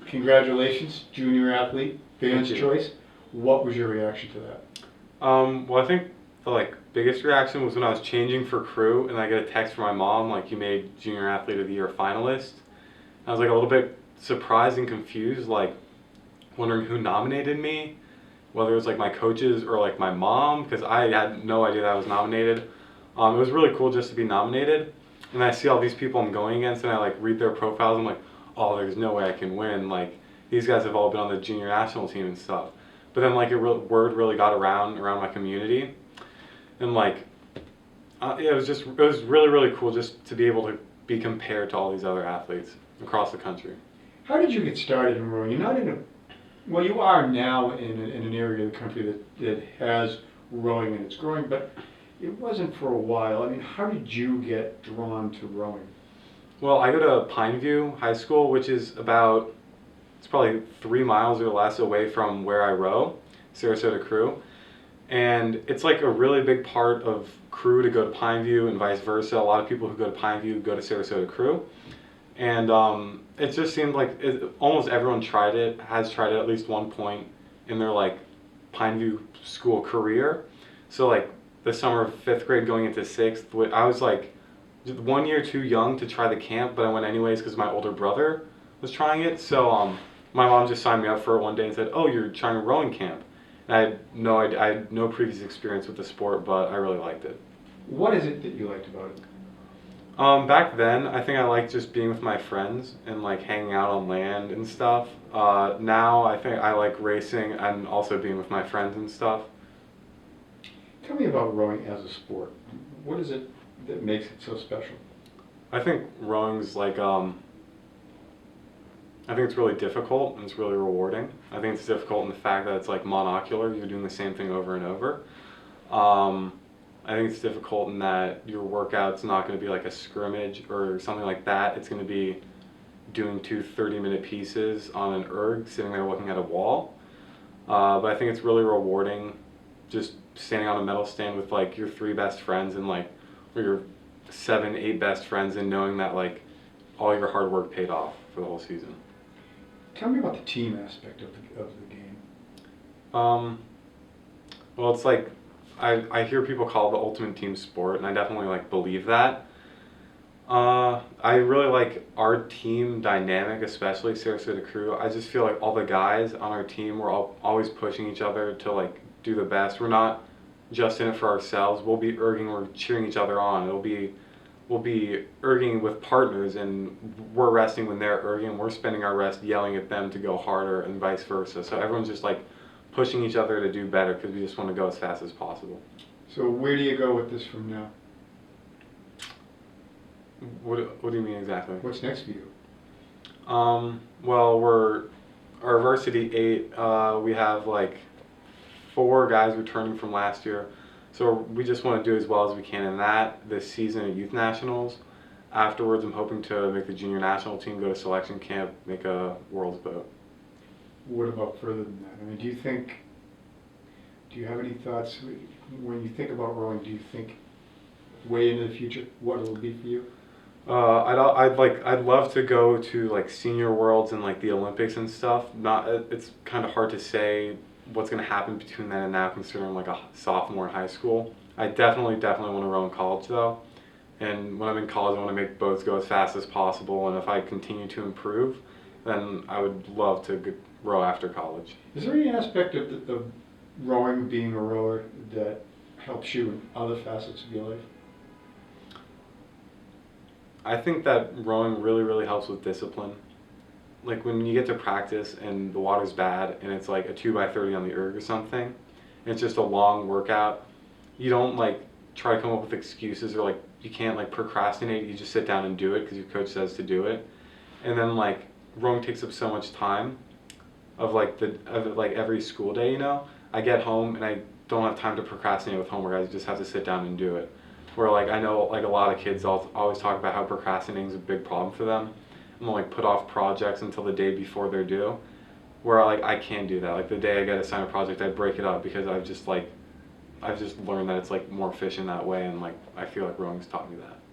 congratulations, junior athlete, fans' Thank you. choice. What was your reaction to that? Well, I think the biggest reaction was when I was changing for crew and I get a text from my mom like, you made Junior Athlete of the Year finalist. I was like a little bit surprised and confused, like wondering who nominated me, whether it was like my coaches or like my mom, because I had no idea that I was nominated. It was really cool just to be nominated, and I see all these people I'm going against, and I like read their profiles. I'm like, oh, there's no way I can win. Like these guys have all been on the junior national team and stuff. But then word really got around my community, and yeah, it was really cool just to be able to be compared to all these other athletes across the country. How did you get started in rowing? You're not in a, well, you are now in an area of the country that has rowing and it's growing, but it wasn't for a while. I mean, how did you get drawn to rowing? Well, I go to Pineview High School, which is it's probably 3 miles or less away from where I row, Sarasota Crew. And it's like a really big part of Crew to go to Pineview and vice versa. A lot of people who go to Pineview go to Sarasota Crew. And it just seemed like almost everyone has tried it at least one point in their Pineview school career. So like the summer of fifth grade going into sixth, I was like 1 year too young to try the camp, but I went anyways because my older brother was trying it. So my mom just signed me up for it one day and said, "Oh, you're trying a rowing camp." And I had no previous experience with the sport, but I really liked it. What is it that you liked about it? Back then, I think I liked just being with my friends and like hanging out on land and stuff. Now I think I like racing and also being with my friends and stuff. Tell me about rowing as a sport. What is it that makes it so special? I think rowing's I think it's really difficult and it's really rewarding. I think it's difficult in the fact that it's like monocular, you're doing the same thing over and over. Um, I think it's difficult in that your workout's not going to be like a scrimmage or something like that. It's going to be doing two 30-minute pieces on an erg, sitting there looking at a wall. But I think it's really rewarding just standing on a medal stand with like your three best friends and or your 7, 8 best friends and knowing that all your hard work paid off for the whole season. Tell me about the team aspect of the game. Um, well, it's like I hear people call it the ultimate team sport, and I definitely believe that. I really like our team dynamic, especially Sarasota Crew. I just feel like all the guys on our team, we're all always pushing each other to do the best. We're not just in it for ourselves. We'll be erging, we're cheering each other on. We'll be erging with partners, and we're resting when they're erging. We're spending our rest yelling at them to go harder, and vice versa. So everyone's just pushing each other to do better because we just want to go as fast as possible. So where do you go with this from now? What do you mean exactly? What's next for you? Well, our varsity 8. We have 4 guys returning from last year, so we just want to do as well as we can in that this season at youth nationals. Afterwards, I'm hoping to make the junior national team, go to selection camp, make a world's boat. What about further than that? I mean, do you have any thoughts when you think about rowing? Do you think way into the future what it will be for you? I'd love to go to senior worlds and the Olympics and stuff. It's kind of hard to say what's going to happen between then and now, considering I'm a sophomore in high school. I definitely want to row in college though, and when I'm in college I want to make boats go as fast as possible, and if I continue to improve, then I would love to row after college. Is there any aspect of rowing, being a rower, that helps you in other facets of your life? I think that rowing really helps with discipline. Like when you get to practice and the water's bad and it's a 2x30 on the erg or something, and it's just a long workout, you don't try to come up with excuses or you can't procrastinate. You just sit down and do it because your coach says to do it. And then rowing takes up so much time of every school day. I get home and I don't have time to procrastinate with homework. I just have to sit down and do it. Where I know a lot of kids always talk about how procrastinating is a big problem for them. And they'll put off projects until the day before they're due. Where I can't do that. The day I get assigned a project, I break it up because I've just learned that it's more efficient that way, and I feel like rowing's taught me that.